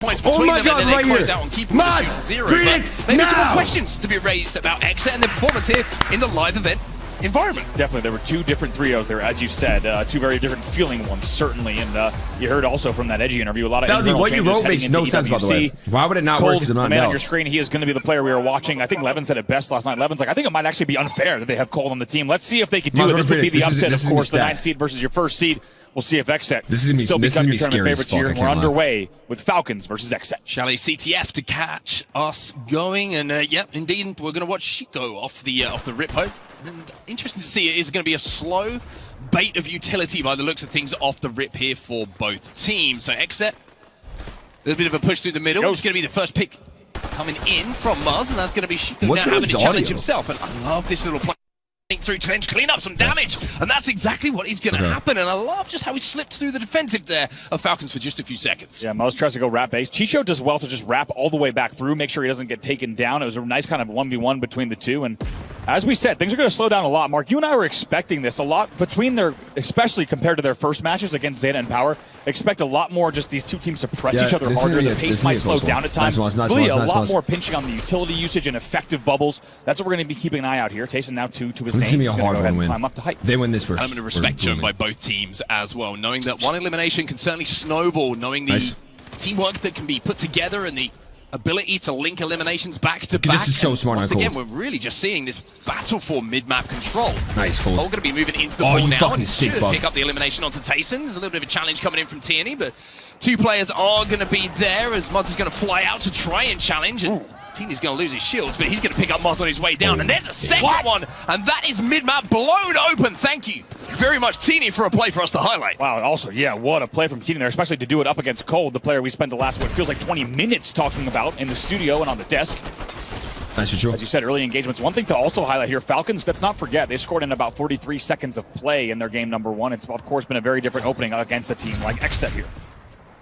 points between them, God, and then right they close here. out on keeping the juice at 0. But maybe some more questions to be raised about XSET and their performance here in the live event environment. Definitely, there were two different trios there, as you said, two very different feeling ones, certainly, and you heard also from that Edgy interview a lot of internal what you changes wrote makes no sense, by the way. Why would it not work? Because I'm not man on your screen, he is going to be the player we are watching. I think Levin said it best last night. Levin's like, I think it might actually be unfair that they have Cole on the team. Let's see if they could do it. This would be the upset, of course, the 9th seed versus your 1st seed. We'll see if XSET still become your tournament favorites here. We're underway with Falcons versus XSET. Chalet CTF to catch us going, and yeah, indeed, we're going to watch Chico off the rip home. And interesting to see, it is going to be a slow bait of utility by the looks of things off the rip here for both teams. So XSET, a little bit of a push through the middle. It's going to be the first pick coming in from Muzz, and that's going to be Chico now having to challenge himself. And I love this little play. Through to clean up some damage, and that's exactly what is going to happen. And I love just how he slipped through the defensive there of Falcons for just a few seconds. Yeah, Muzz tries to go wrap base. Chicho does well to just wrap all the way back through, make sure he doesn't get taken down. It was a nice kind of 1v1 between the two, and as we said, things are going to slow down a lot. Mark, you and I were expecting this a lot between their, especially compared to their first matches against Zeta and Power. Expect a lot more just these two teams to press each other harder. The pace might slow down at times. Really a lot more pinching on the utility usage and effective bubbles. That's what we're going to be keeping an eye out here. Tayson now 2 to his name. He's going to go ahead and climb up to height. They win this first. Element of respect shown by both teams as well, knowing that one elimination can certainly snowball, knowing the teamwork that can be put together and the ability to link eliminations back to back. This is so smart. Once again, we're really just seeing this battle for mid-map control. Nice, Cole. Cole going to be moving into the ball now and should pick up the elimination onto Tayson. There's a little bit of a challenge coming in from Tierney, but two players are going to be there as Muzz is going to fly out to try and challenge. And Tierney's going to lose his shields, but he's going to pick up Muzz on his way down. And there's a second one, and that is mid-map blown open. Thank you very much, Tierney, for a play for us to highlight. Wow, also, yeah, what a play from Tierney there, especially to do it up against Cole, the player we spent the last, what feels like 20 minutes talking about in the studio and on the desk. Nice, true. As you said, early engagements. One thing to also highlight here, Falcons, let's not forget, they scored in about 43 seconds of play in their game number 1. It's, of course, been a very different opening against a team like XSET here.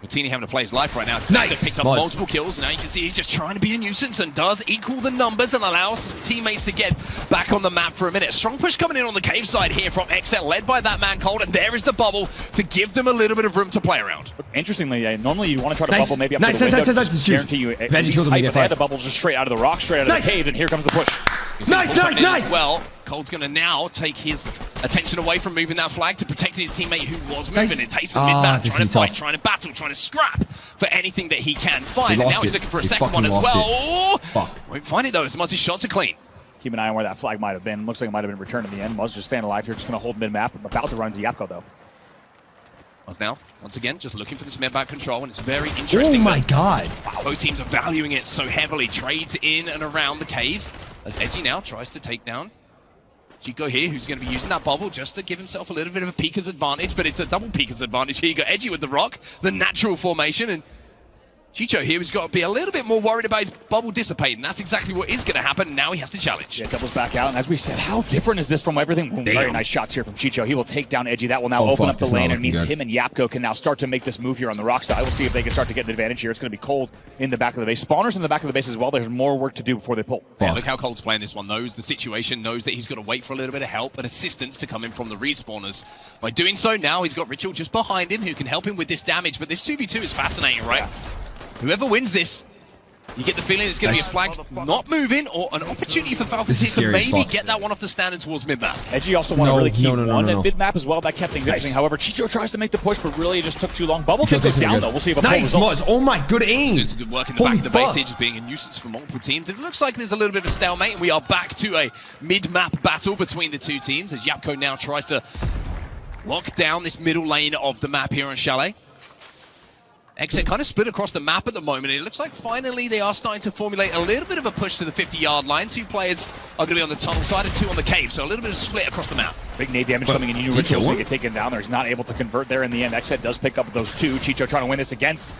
Well, Tierney having to play his life right now. Nice. Picked up multiple kills. Now you can see he's just trying to be a nuisance and does equal the numbers and allows his teammates to get back on the map for a minute. Strong push coming in on the cave side here from XSET, led by that man Cold, and there is the bubble to give them a little bit of room to play around. Interestingly, normally you want to try to bubble maybe up to the window. Guarantee you at least height, but they had the bubbles just straight out of the rock, straight out of the cave, and here comes the push. Nice. Well, Cold's going to now take his attention away from moving that flag to protecting his teammate who was moving it. Tayson mid-map, trying to fight, trying to battle, trying to scrap for anything that he can find. And now he's looking for a second one as well. Won't find it though, as Muzz's shots are clean. Keep an eye on where that flag might have been. Looks like it might have been returned in the end. Muzz just staying alive here, just going to hold mid-map. About to run to Yapko though. Muzz now, once again, just looking for this mid-map control, and it's very interesting. Oh my god. Wow, both teams are valuing it so heavily. Trades in and around the cave, as Edgy now tries to take down Chico here, who's going to be using that bubble just to give himself a little bit of a peeker's advantage, but it's a double peeker's advantage here. You got Edgy with the rock, the natural formation, and Chicho here has got to be a little bit more worried about his bubble dissipating. That's exactly what is going to happen. Now he has to challenge. Yeah, doubles back out. And as we said, how different is this from everything? Very nice shots here from Chicho. He will take down Edgy. That will now open up the lane and means him and Yapko can now start to make this move here on the rock side. We'll see if they can start to get an advantage here. It's going to be Cold in the back of the base. Spawners in the back of the base as well. There's more work to do before they pull. Yeah, look how Cold's playing this one. Knows the situation, knows that he's got to wait for a little bit of help and assistance to come in from the respawners. By doing so, now he's got Ritual just behind him who can help him with this damage. But this 2v2 is fascinating, right? Yeah. Whoever wins this, you get the feeling it's going to be a flag not moving or an opportunity for Falcons here to maybe get that one off the stand and towards mid-map. Edgy also want to really keep one at mid-map as well. That kept things interesting. However, Chicho tries to make the push, but really it just took too long. Bubble goes down, though. We'll see if a pull results. Oh my, good aim. Doing some good work in the back of the base here, just being a nuisance for multiple teams. It looks like there's a little bit of a stalemate, and we are back to a mid-map battle between the two teams as Yapko now tries to lock down this middle lane of the map here on Chalet. XSET kind of split across the map at the moment. It looks like finally they are starting to formulate a little bit of a push to the 50-yard line. 2 players are going to be on the tunnel side and 2 on the cave, so a little bit of split across the map. Big nade damage coming in. You Ritual's going to get taken down there. He's not able to convert there in the end. XSET does pick up those 2. Chicho trying to win this against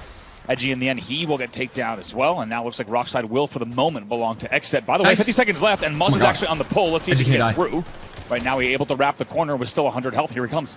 Edgy in the end. He will get taken down as well, and now looks like Rockside will, for the moment, belong to XSET. By the way, 50 seconds left, and Muzz is actually on the pole. Let's see if he can get through. Right now, he's able to wrap the corner with still 100 health. Here he comes.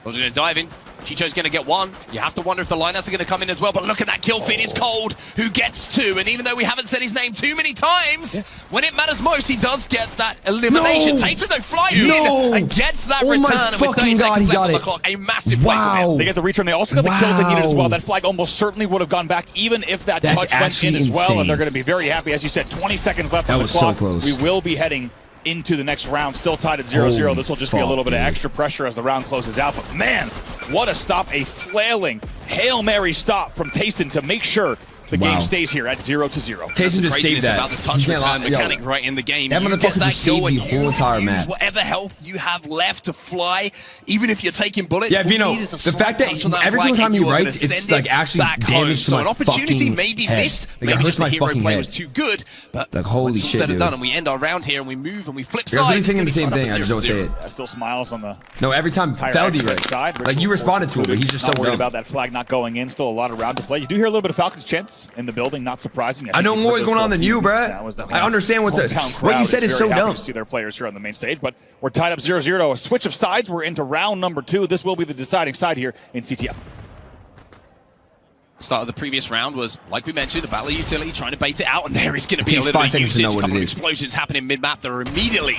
Those are going to dive in. Chicho's going to get one. You have to wonder if the lineups are going to come in as well, but look at that kill feed. It's Cold who gets two, and even though we haven't said his name too many times, when it matters most, he does get that elimination. Taser though flies in and gets that return, and with 30 seconds left on the clock, a massive play from him. They get the return. They also got the kills they needed as well. That flag almost certainly would have gone back, even if that touch went in as well, and they're going to be very happy. As you said, 20 seconds left on the clock. So close. We will be heading into the next round, still tied at 0-0. This will just be a little bit of extra pressure as the round closes out. But man, what a stop, a flailing Hail Mary stop from Tayson to make sure the game stays here at 0-0. Tayson just saved that. About the touch return mechanic right in the game. That motherfucker just saved the whole entire map. Whatever health you have left to fly, even if you're taking bullets. Yeah, Vino, the fact that every single time he writes, it's like actually damage to my an opportunity fucking maybe head. missed. Like, Maybe it just hurts the my hero fucking play head. was too good. But like, holy shit, said and dude. done, and we end our round here, and we move, and we flip You're literally sides. thinking the same thing, I just don't say it. Still smiles on the No, every time Feldy writes. Like, you responded to it, but he's just so not worried dumb. about that flag not going in. Still a lot of round to play. You do hear a little bit of Falcons chants in the building, not surprising. I know more is going on than you, bruh. I understand what you said is so dumb. To see their players here on the main stage, but we're tied up 0-0. A switch of sides. We're into round number 2. This will be the deciding side here in CTF. Start of the previous round was, like we mentioned, a battle of utility, trying to bait it out, and there is going to be a Takes little 5 bit of seconds to know usage. A what couple it of is. explosions happening mid-map that are immediately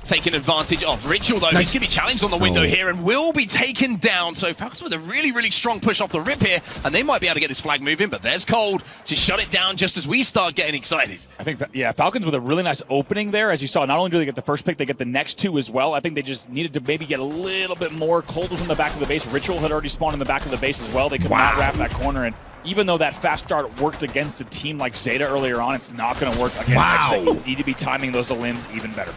taking advantage of. Ritual, though, he's going to be challenged on the window here and will be taken down. So Falcons with a really, really strong push off the rip here, and they might be able to get this flag moving, but there's Cold to shut it down just as we start getting excited. I think, yeah, Falcons with a really nice opening there. As you saw, not only do they get the first pick, they get the next 2 as well. I think they just needed to maybe get a little bit more. Cold was in the back of the base. Ritual had already spawned in the back of the base as well. They could not wrap that corner, and even though that fast start worked against a team like Zeta earlier on, it's not going to work against XSET. You need to be timing those limbs even better.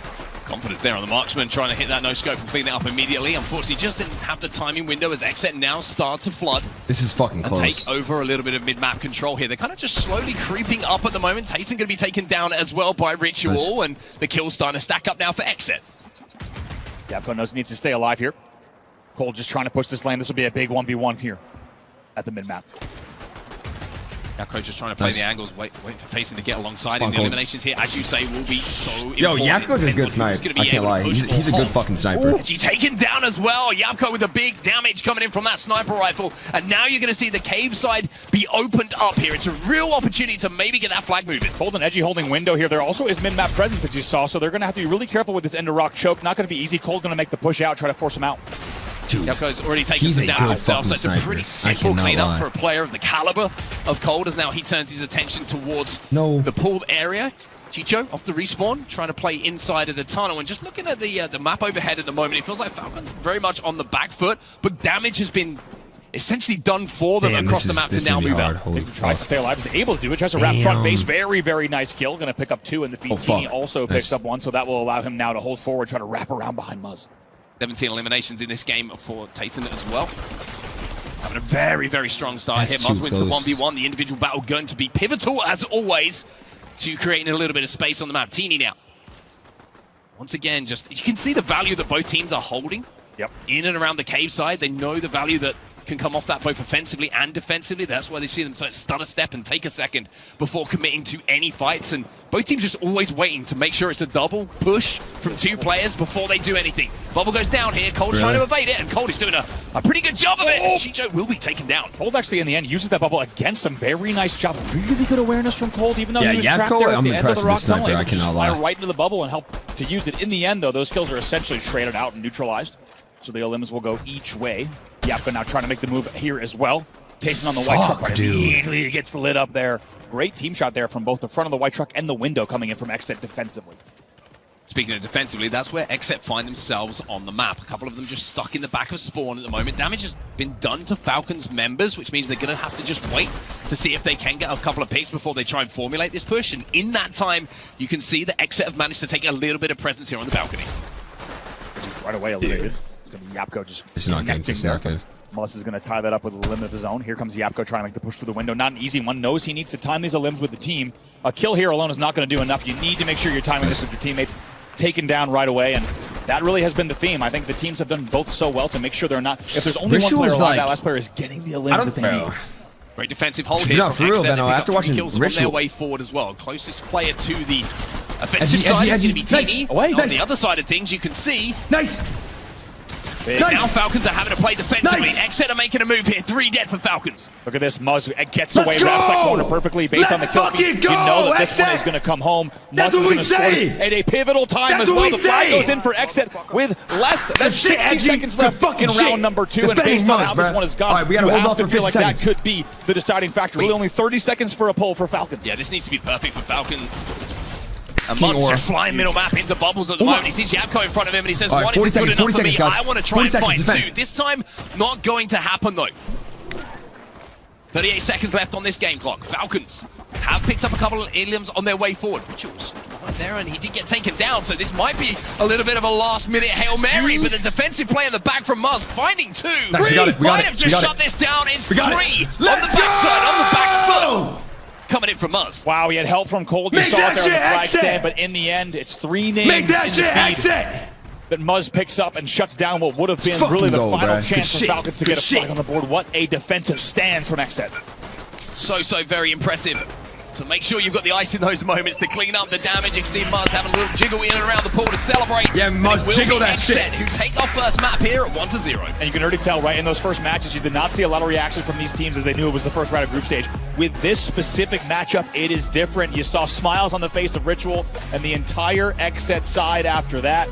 Confidence there on the marksman, trying to hit that no-scope and clean it up immediately. Unfortunately, just didn't have the timing window as XSET now start to flood. This is fucking close. And take over a little bit of mid-map control here. They're kind of just slowly creeping up at the moment. Tayson going to be taken down as well by Ritual, and the kills starting to stack up now for XSET. Yapko knows he needs to stay alive here. Cole just trying to push this lane. This will be a big 1v1 here at the mid-map. Yapko just trying to play the angles, wait for Tayson to get alongside him. The eliminations here, as you say, will be so important. Yo, Yapko's a good sniper. I can't lie. He's a good fucking sniper. Ooh, he's taken down as well. Yapko with a big damage coming in from that sniper rifle. And now you're going to see the cave side be opened up here. It's a real opportunity to maybe get that flag moving. Cold and Edgy holding window here. There also is mid-map presence, as you saw, so they're going to have to be really careful with this end of rock choke. Not going to be easy. Cold going to make the push out, try to force him out. Yapko's already taken some damage himself, so it's a pretty simple cleanup for a player of the caliber of Cold, as now he turns his attention towards the pooled area. Chicho off the respawn, trying to play inside of the tunnel, and just looking at the map overhead at the moment, it feels like Falcons very much on the back foot, but damage has been essentially done for them across the map to now move out. He tries to stay alive, is able to do it, tries to wrap front base. Very, very nice kill. Going to pick up 2, and the VT also picks up 1, so that will allow him now to hold forward, try to wrap around behind Muzz. 17 eliminations in this game for Tayson as well. Having a very, very strong start here. Muzz wins the 1v1. The individual battle going to be pivotal, as always, to creating a little bit of space on the map. Teeny now. Once again, just you can see the value that both teams are holding in and around the cave side. They know the value that can come off that both offensively and defensively. That's why they see them stutter step and take a second before committing to any fights. And both teams just always waiting to make sure it's a double push from 2 players before they do anything. Bubble goes down here. Cold's trying to evade it, and Cold is doing a pretty good job of it. Chicho will be taken down. Cold actually in the end uses that bubble against him. Very nice job. Really good awareness from Cold, even though he was trapped there at the end of the rock tunnel. I cannot lie. Fly right into the bubble and help to use it. In the end, though, those kills are essentially traded out and neutralized. So the elims will go each way. Yapko now trying to make the move here as well. Tayson on the white truck, but immediately gets the lid up there. Great team shot there from both the front of the white truck and the window coming in from XSET defensively. Speaking of defensively, that's where XSET find themselves on the map. A couple of them just stuck in the back of spawn at the moment. Damage has been done to Falcons members, which means they're going to have to just wait to see if they can get a couple of picks before they try and formulate this push. And in that time, you can see that XSET have managed to take a little bit of presence here on the balcony. Right away eliminated. It's going to be Yapko just connecting there. Muzz is going to tie that up with a limb of his own. Here comes Yapko trying to make the push through the window. Not an easy one. Knows he needs to time these limbs with the team. A kill here alone is not going to do enough. You need to make sure you're timing this with your teammates. Taken down right away, and that really has been the theme. I think the teams have done both so well to make sure they're not. If there's only one player alive, that last player is getting the limbs that they need. Great defensive hold here from XSET. After watching kills on their way forward as well. Closest player to the offensive side is going to be Teeny. On the other side of things, you can see Now Falcons are having to play defensively. XSET are making a move here. 3 dead for Falcons. Look at this. Muzz gets away, wraps that corner perfectly based on the kill feed. You know that this one is going to come home. Muzz is going to score at a pivotal time as well. The flag goes in for XSET with less than 60 seconds left in round number 2. And based on how this one has gone, you have to feel like that could be the deciding factor. Really only 30 seconds for a pull for Falcons. Yeah, this needs to be perfect for Falcons. And Muzz just flying middle map into bubbles at the moment. He sees Yapko in front of him and he says, one isn't good enough for me. I want to try and find 2. This time, not going to happen though. 38 seconds left on this game clock. Falcons have picked up a couple of iliums on their way forward. Ritual's right there and he did get taken down, so this might be a little bit of a last-minute Hail Mary, but the defensive play in the back from Muzz, finding 2. Might have just shut this down. It's 3 on the backside, on the back foot. Coming in from Muzz. Wow, he had help from Cold. You saw it there on the flag stand, but in the end, it's 3 names in the feed. But Muzz picks up and shuts down what would have been really the final chance for Falcons to get a flag on the board. What a defensive stand from XSET. So very impressive. So make sure you've got the ice in those moments to clean up the damage. You can see Muzz having a little jiggle in and around the pool to celebrate. Yeah, Muzz, jiggle that shit. Who take our first map here at 1-0. And you can already tell, right, in those first matches, you did not see a lot of reaction from these teams as they knew it was the first round of group stage. With this specific matchup, it is different. You saw smiles on the face of Ritual and the entire XSET side after that.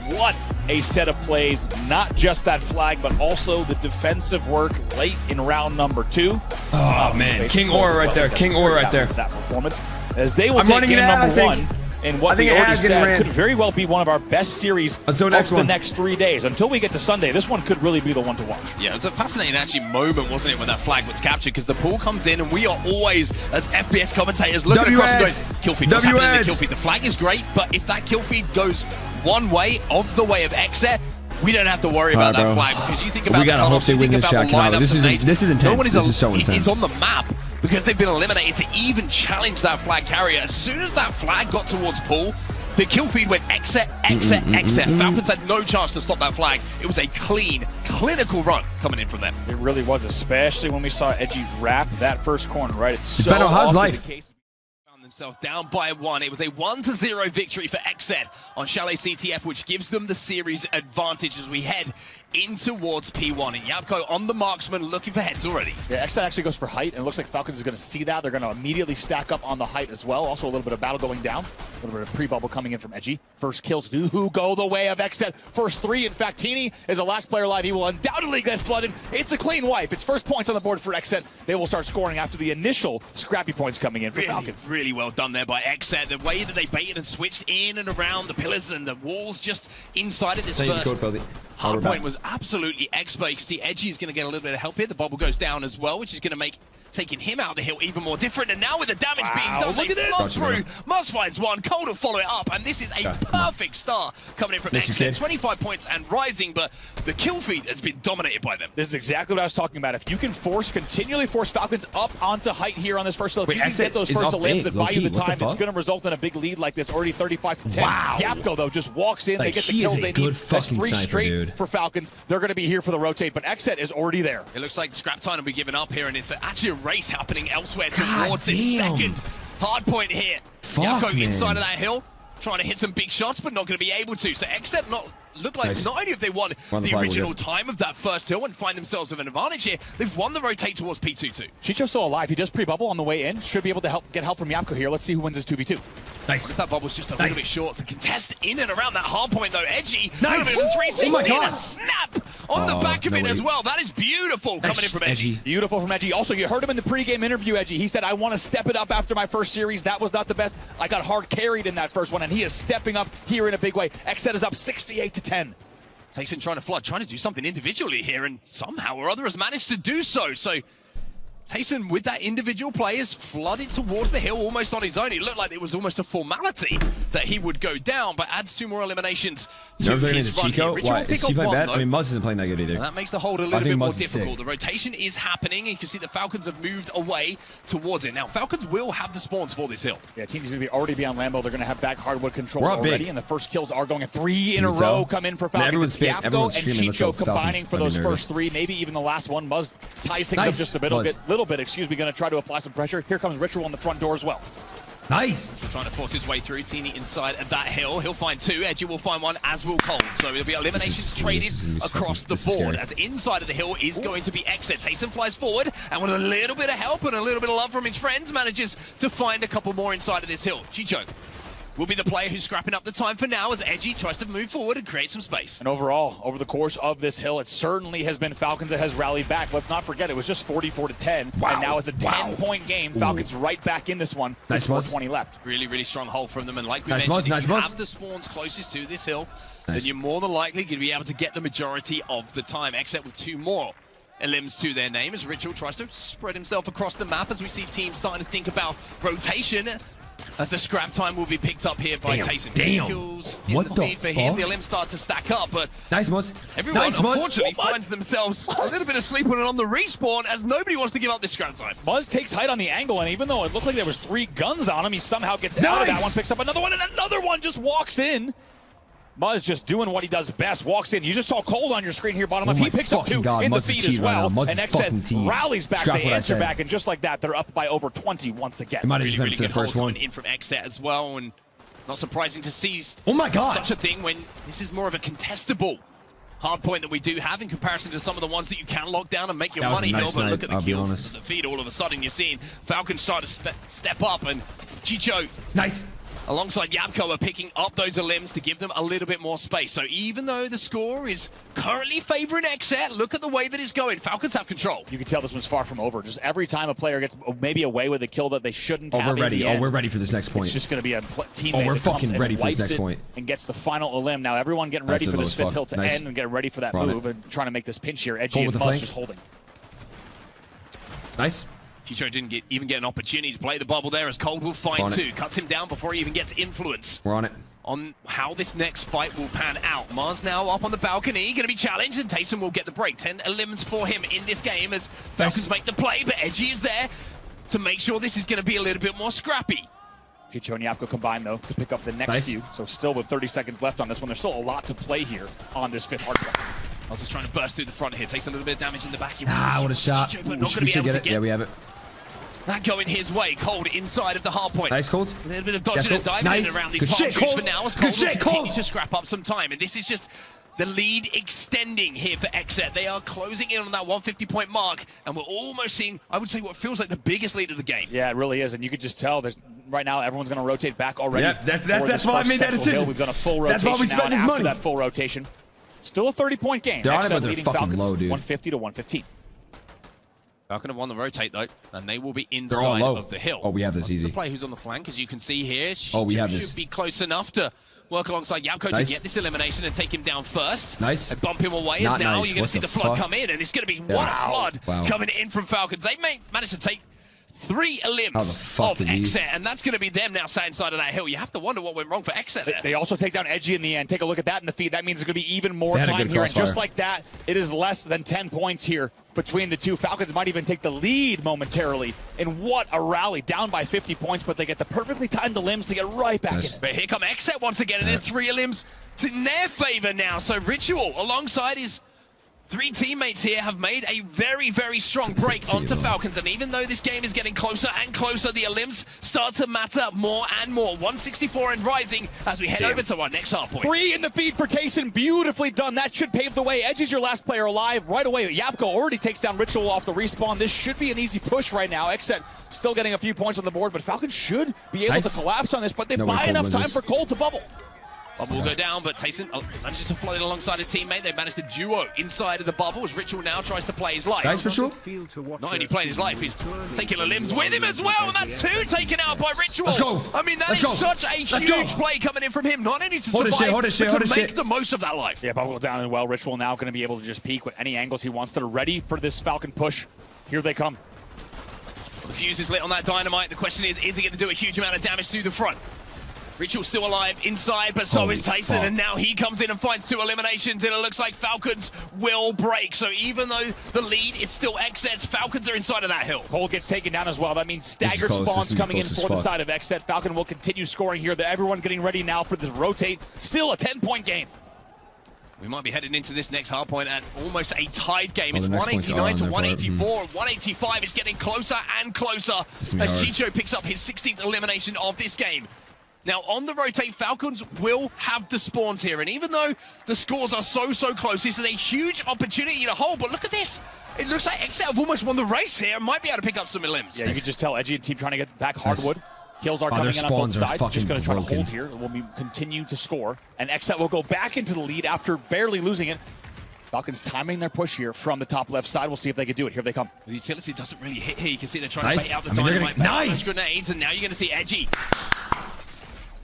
What a set of plays, not just that flag, but also the defensive work late in round number 2. Oh, man. King Aura right there. King Aura right there. That performance. As they will take game number 1. And what we already said could very well be one of our best series of the next 3 days. Until we get to Sunday, this one could really be the one to watch. Yeah, it was a fascinating actually moment, wasn't it, when that flag was captured, because the pool comes in and we are always, as FBS commentators, looking across and going, kill feed, what's happening in the kill feed? The flag is great, but if that kill feed goes one way, of the way of XSET, we don't have to worry about that flag, because you think about the cutoffs, you think about the lineup. This is intense. This is so intense. It's on the map, because they've been eliminated to even challenge that flag carrier. As soon as that flag got towards pool, the kill feed went XSET. Falcons had no chance to stop that flag. It was a clean, clinical run coming in from them. It really was, especially when we saw Edgy wrap that first corner, right? It's so how's life? Found themselves down by 1. It was a 1-0 victory for XSET on Chalet CTF, which gives them the series advantage as we head in towards P1. And Yapko on the marksman looking for heads already. Yeah, XSET actually goes for height, and it looks like Falcons is going to see that. They're going to immediately stack up on the height as well. Also a little bit of battle going down. A little bit of pre-bubble coming in from Edgy. First kills do go the way of XSET. First 3. In fact, Teeny is the last player alive. He will undoubtedly get flooded. It's a clean wipe. It's first points on the board for XSET. They will start scoring after the initial scrappy points coming in for Falcons. Really well done there by XSET. The way that they baited and switched in and around the pillars and the walls just inside of this first. Hardpoint was absolutely expert. You can see Edgy is going to get a little bit of help here. The bubble goes down as well, which is going to make taking him out of the hill even more different. And now with the damage being done, look at this. Through. Muzz finds one. Cold will follow it up. And this is a perfect start coming in from XSET. 25 points and rising, but the kill feed has been dominated by them. This is exactly what I was talking about. If you can continually force Falcons up onto height here on this first level, if you can get those first limps that buy you the time, it's going to result in a big lead like this, already 35-10. Wow. Yapko, though, just walks in. They get the kills they need. That's 3 straight for Falcons. They're going to be here for the rotate, but XSET is already there. It looks like scrap time will be given up here, and it's actually a race happening elsewhere towards this second hard point here. Yapko inside of that hill, trying to hit some big shots, but not going to be able to. So XSET look like not only have they won the original time of that first hill and find themselves with an advantage here, they've won the rotate towards P2-2. Chicho's still alive. He does pre-bubble on the way in. Should be able to get help from Yapko here. Let's see who wins this 2v2. Nice. If that bubble's just a little bit short to contest in and around that hard point though. Edgy, a little bit of 360 and a snap on the back of it as well. That is beautiful coming in from Edgy. Beautiful from Edgy. Also, you heard him in the pregame interview, Edgy. He said, I want to step it up after my first series. That was not the best. I got hard carried in that first one, and he is stepping up here in a big way. XSET is up 68-10. Tayson trying to flood, trying to do something individually here, and somehow or other has managed to do so. So Tayson, with that individual play, has flooded towards the hill almost on his own. It looked like it was almost a formality that he would go down, but adds 2 more eliminations to his run here. Why? Is he playing bad? I mean, Muzz isn't playing that good either. And that makes the hold a little bit more difficult. The rotation is happening, and you can see the Falcons have moved away towards it. Now, Falcons will have the spawns for this hill. Yeah, team's going to already be on Lambo. They're going to have back hardwood control already, and the first kills are going 3 in a row come in for Falcons. Yapko and Chicho combining for those first 3, maybe even the last one. Muzz ties things up just a little bit, going to try to apply some pressure. Here comes Ritual on the front door as well. Nice. Ritual trying to force his way through. Teeny inside of that hill. He'll find two. Edgy will find one, as will Cold. So it'll be eliminations traded across the board. As inside of the hill is going to be XSET. Tayson flies forward, and with a little bit of help and a little bit of love from his friends, manages to find a couple more inside of this hill. Chicho will be the player who's scrapping up the time for now as Edgy tries to move forward and create some space. And overall, over the course of this hill, it certainly has been Falcons that has rallied back. Let's not forget, it was just 44-10, and now it's a 10-point game. Falcons right back in this one. Nice, with 20 left. Really, really strong hold from them, and like we mentioned, if you have the spawns closest to this hill, then you're more than likely going to be able to get the majority of the time, except with two more elims to their name, as Ritual tries to spread himself across the map, as we see teams starting to think about rotation, as the scrap time will be picked up here by Tayson. Kills in the feed for him. The limbs start to stack up, but everyone unfortunately finds themselves a little bit asleep on the respawn, as nobody wants to give up this scrap time. Muzz takes height on the angle, and even though it looked like there was 3 guns on him, he somehow gets out of that one, picks up another one, and another one just walks in. Muzz just doing what he does best, walks in. You just saw Cold on your screen here, bottom left. He picks up 2 in the feed as well, and XSET rallies back, they answer back, and just like that, they're up by over 20 once again. Really good hold coming in from XSET as well, and not surprising to see such a thing when this is more of a contestable hardpoint that we do have in comparison to some of the ones that you can lock down and make your money hill. But look at the kill, the feed. All of a sudden, you're seeing Falcons start to step up, and Chicho alongside Yapko are picking up those limbs to give them a little bit more space. So even though the score is currently favoring XSET, look at the way that it's going. Falcons have control. You can tell this one's far from over. Just every time a player gets maybe away with a kill that they shouldn't have. We're ready. We're ready for this next point. It's just going to be a teammate we're that comes fucking ready for this next point. And gets the final elim. Now everyone getting ready for this 5th hill to end and getting ready for that move and trying to make this pinch here. Edgy and Muzz just holding. Nice. Chicho didn't even get an opportunity to play the bubble there, as Cold will find 2. Cuts him down before he even gets influence. We're on it. On how this next fight will pan out. Muzz now up on the balcony, going to be challenged, and Tayson will get the break. 10 elims for him in this game as Falcons make the play, but Edgy is there to make sure this is going to be a little bit more scrappy. Chicho and Yapko combine, though, to pick up the next few. So still with 30 seconds left on this one, there's still a lot to play here on this 5th hardpoint. Muzz just trying to burst through the front here, takes a little bit of damage in the back. What a shot. Chicho, but not going to be able to get Yeah, we have it. That going his way. Cold inside of the hardpoint. Nice, Cold. A little bit of dodging and diving in around these palm trees for now, as Cold will continue to scrap up some time. And this is just the lead extending here for XSET. They are closing in on that 150-point mark, and we're almost seeing, I would say, what feels like the biggest lead of the game. Yeah, it really is, and you could just tell there's right now everyone's going to rotate back already. Yeah, that's why I made that decision. We've done a full rotation now, and after that full rotation, still a 30-point game. They're XSET leading fucking Falcons, low, dude. 150 to 115. Falcon have won the rotate, though, and they will be inside of the hill. We have this easy. The player who's on the flank, as you can see here, we have this. Should be close enough to work alongside Yapko to get this elimination and take him down first. And bump him away, as now you're going to see the flood come in, and it's going to be what a flood coming in from Falcons. They may manage to take 3 elims of XSET, and that's going to be them now sat inside of that hill. You have to wonder what went wrong for XSET there. They also take down Edgy in the end. Take a look at that in the feed. That means there's going to be even more time here, and just like that, it is less than 10 points here between the two. Falcons might even take the lead momentarily, and what a rally, down by 50 points, but they get the perfectly timed limbs to get right back in. But here come XSET once again, and there's 3 limbs in their favor now. So Ritual, alongside his 3 teammates here, have made a very, very strong break onto Falcons, and even though this game is getting closer and closer, the elims start to matter more and more. 164 and rising as we head over to our next hardpoint. 3 in the feed for Tayson, beautifully done. That should pave the way. Edge is your last player alive right away. Yapko already takes down Ritual off the respawn. This should be an easy push right now. XSET still getting a few points on the board, but Falcons should be able to collapse on this, but they buy enough time for Cold to bubble. Bubble will go down, but Tayson manages to float alongside a teammate. They managed to duo inside of the bubble as Ritual now tries to play his life. Nice, Ritual. Not only playing his life, he's taking the limbs with him as well, and that's 2 taken out by Ritual. Let's go. I mean, that is such a huge play coming in from him, not only to survive, but to make the most of that life. Yeah, bubble down and well. Ritual now going to be able to just peek with any angles he wants. They're ready for this Falcon push. Here they come. The fuse is lit on that dynamite. The question is he going to do a huge amount of damage to the front? Ritual still alive inside, but so is Tayson, and now he comes in and finds 2 eliminations, and it looks like Falcons will break. So even though the lead is still XSET's, Falcons are inside of that hill. Cold gets taken down as well. That means staggered spawns coming in for the side of XSET. Falcon will continue scoring here. Everyone getting ready now for this rotate. Still a 10-point game. We might be heading into this next hardpoint at almost a tied game. Oh, It's the next point's 189 to on, 184. 185 is getting closer and closer as hard. Chicho picks up his 16th elimination of this game. Now, on the rotate, Falcons will have the spawns here. And even though the scores are so close, this is a huge opportunity to hold. But look at this. It looks like XSET have almost won the race here. Might be able to pick up some elims. Yeah, you can just tell Edgy and team trying to get back hardwood. Kills are coming in on both sides. Just going to try to hold here. We'll continue to score. And XSET will go back into the lead after barely losing it. Falcons timing their push here from the top left side. We'll see if they can do it. Here they come. The utility doesn't really hit here. You can see they're trying to bait out the dynamite. Nice grenades, and now you're going to see Edgy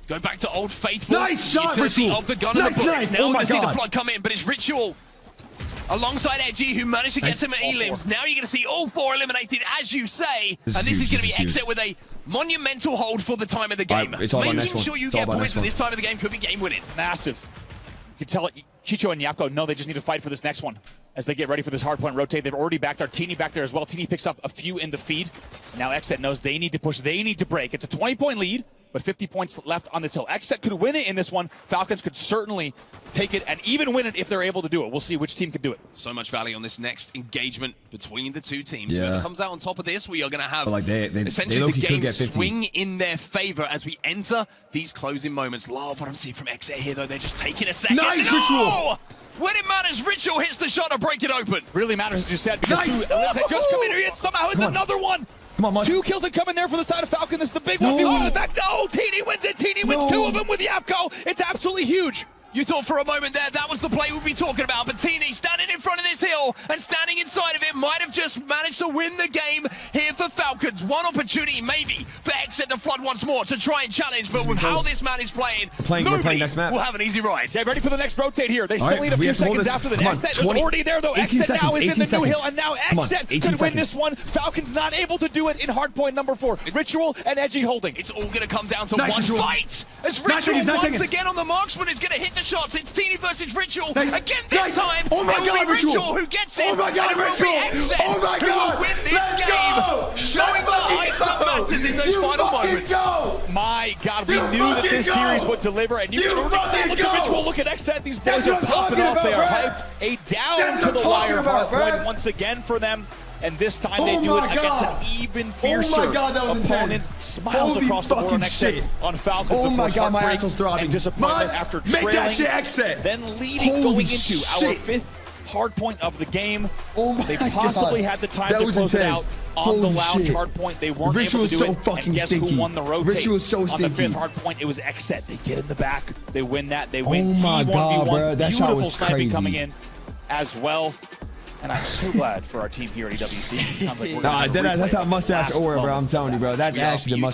go back to old faithful. Nice shot, utility Ritual. Of the gun and the bullets. Now Oh we're my going to see God. the flood come in, but it's Ritual alongside Edgy, who managed to get some elims. Now you're going to see all 4 eliminated, as you say. This is going to be XSET with a monumental hold for the time of the game. It's all Making next one. sure you It's all get about points next for this time of the game could be game winning. Massive. You can tell it. Chicho and Yapko know they just need to fight for this next one as they get ready for this hardpoint rotate. They've already backed our Teeny back there as well. Teeny picks up a few in the feed. Now XSET knows they need to push. They need to break. It's a 20-point lead, but 50 points left on this hill. XSET could win it in this one. Falcons could certainly take it and even win it if they're able to do it. We'll see which team can do it. So much value on this next engagement between the two teams. Whoever comes out on top of this, we are going to have essentially the game swing in their favor as we enter these closing moments. Love what I'm seeing from XSET here, though. They're just taking a second. Nice, Ritual! When it matters, Ritual hits the shot to break it open. Really matters, as you said, because two elims just come in here. Somehow it's another one. Come on, Mons. 2 kills that come in there for the side of Falcon. This is the big one. In the back. No, Teeny wins it. Teeny wins 2 of them with Yapko. It's absolutely huge. You thought for a moment there that was the play we'd be talking about, but Teeny standing in front of this hill and standing inside of it might have just managed to win the game here for Falcons. One opportunity maybe for XSET to flood once more to try and challenge, but with how this man is playing, we're playing next map. We'll have an easy ride. Yeah, ready for the next rotate here. They still need a few seconds after the XSET is already there, though. XSET now is in the new hill, and now XSET could win this one. Falcons not able to do it in hardpoint number 4. Ritual and Edgy holding. It's all going to come down to one fight. As Ritual once again on the marksman is going to hit the shots. It's Teeny versus Ritual. Again this time. Oh my God, Ritual who gets it. Oh my God, Ritual. Oh my God. Who will win this game. Showing the ice that matters in those final moments. My God, we knew that this series would deliver, and you can look at Ritual, look at XSET. These boys are popping off. They are hyped. A down to the wire hardpoint once again for them. And this time they do it against an even fiercer opponent. Smiles across the board on XSET on Falcons. Oh my God, my asshole's throbbing. And disappointment after trailing. Make that shit XSET. Then leading going into our 5th hardpoint of the game. They possibly had the time to close it out on the lounge hardpoint. They weren't able to do it. And guess who won the rotate? On the 5th hardpoint, it was XSET. They get in the back. They win that. They win. Oh my God, bro. That shot was sniping coming in as well. And I'm so glad for our team here at EWC. Sounds like we're that's not mustache or, bro. I'm telling you, bro. That's actually the mustache.